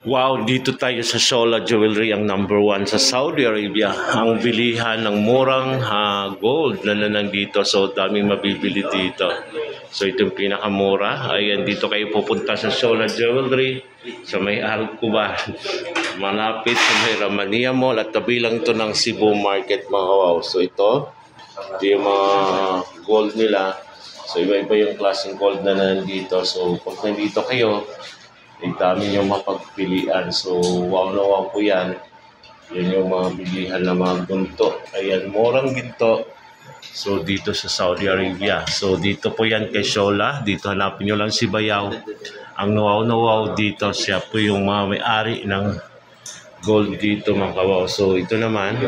Wow, dito tayo sa Shola Jewelry, ang number one sa Saudi Arabia. Ang bilihan ng murang gold na nandito. So, daming mabibili dito. So, itong pinakamura. Ayan, dito kayo pupunta sa Shola Jewelry sa may Al-Kubar. Malapit sa may Ramania Mall at tabi lang ito ng Cebu Market, mga wow. So, ito yung mga gold nila. So, iba-iba yung klaseng gold na nandito. So, pag nandito kayo, ang dami yung mapagpilian. So, wow na wow po yan. Yan yung mga bilihan na mga gunto. Ayan, murang ginto. So, dito sa Saudi Arabia. So, dito po yan kay Shola. Dito hanapin nyo lang si Bayaw. Ang wow na wow dito, siya po yung mga may-ari ng gold dito, mga kawaw. So, ito naman,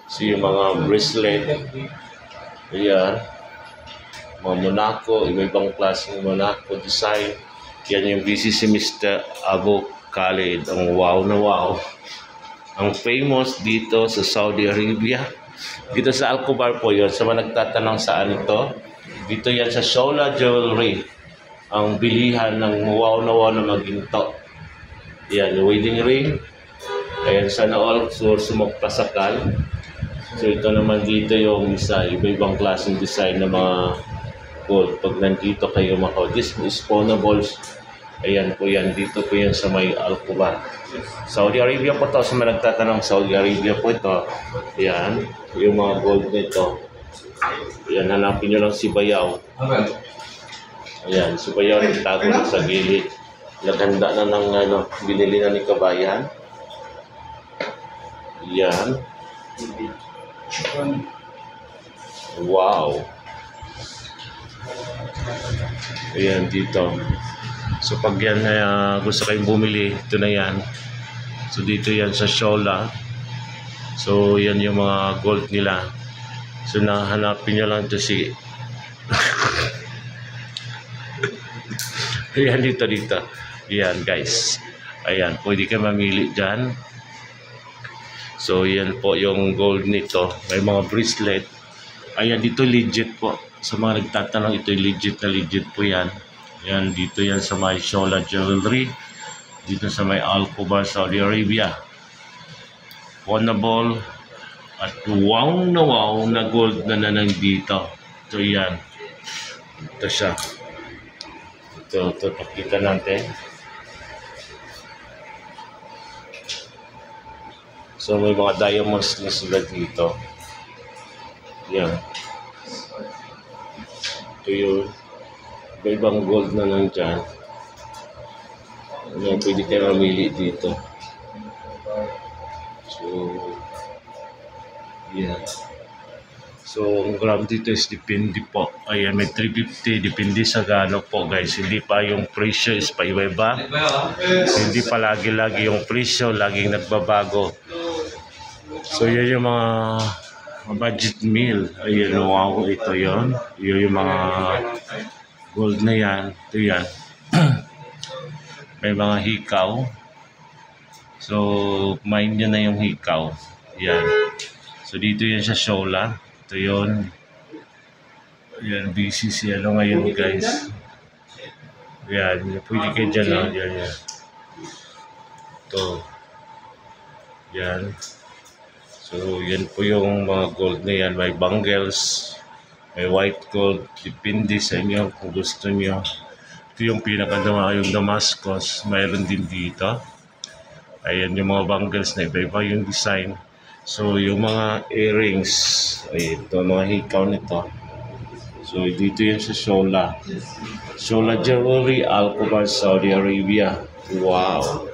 so yung mga bracelet. Ayan. Mga Monaco, iba-ibang klaseng Monaco design. Yan yung busy si Mr. Abu Khalid. Ang wow na wow. Ang famous dito sa Saudi Arabia. Dito sa Al-Kubar po yun. Sa mga nagtatanong saan ito, dito yan sa Shola Jewelry. Ang bilihan ng wow na wow na maginto. Yan, wedding ring. Ayan, sana all sumagpasakal. So ito naman dito yung isa, iba-ibang klaseng design ng mga gold. Pag nandito kayo disposables, ayan po yan, dito po yan sa may Al-Kubar. Saudi Arabia po to, sa mga nagtatanong, Saudi Arabia po ito. Ayan, yung mga gold nito. Ayan, hanapin nyo lang si Bayaw. Ayan, si Bayaw rin tago na sa gilid. Naghanda na ng binili na ni Kabayan. Ayan. Wow. Ayan dito. So pag yan gusto kayong bumili, ito na yan. So dito yan sa Shola. So yan yung mga gold nila. So nahanapin nyo lang ito si ayan dito. Ayan guys. Ayan, pwede kayo mamili dyan. So yan po yung gold nito. May mga bracelet. Ayan dito legit po. Sa mga nagtatanong, ito legit po yan. Yan, dito yan sa may Shola Jewelry. Dito sa may Al-Kubar, Saudi Arabia. Honorable at wow na gold na nandito. Ito yan. Ito siya. Ito, pakita natin. So may mga diamonds na sila dito. Yan. Ito yung ibang gold na nandyan. Yan, pwede kayo mamili dito. So, yan. So, ang gram dito is depende po. Ayan, may 350. Depende sa gano po, guys. Hindi pa yung presyo is pa iba-iba. Hindi pa lagi-lagi yung presyo. Laging nagbabago. So, yan yung mga budget meal. Ayan, wow, ito yun. Yun yung mga gold na yan. Ito yan. May mga hikaw. So, kumain nyo na yung hikaw. Yan. So, dito yan sa Shola. Ito yun. Ayan, busy siya ngayon, guys. Yan. Pwede kayo dyan, Yan. Ito. Yan. So, yan po yung mga gold na yan. May bangles, may white gold. Depende sa inyo kung gusto nyo. Ito yung pinakadama, yung Damascus. Mayroon din dito. Ayan yung mga bangles na iba-iba yung design. So, yung mga earrings. Ay, ito, mga hikaw nito. So, dito yan sa Shola. Shola Jewelry, Al-Kubar, Saudi Arabia. Wow.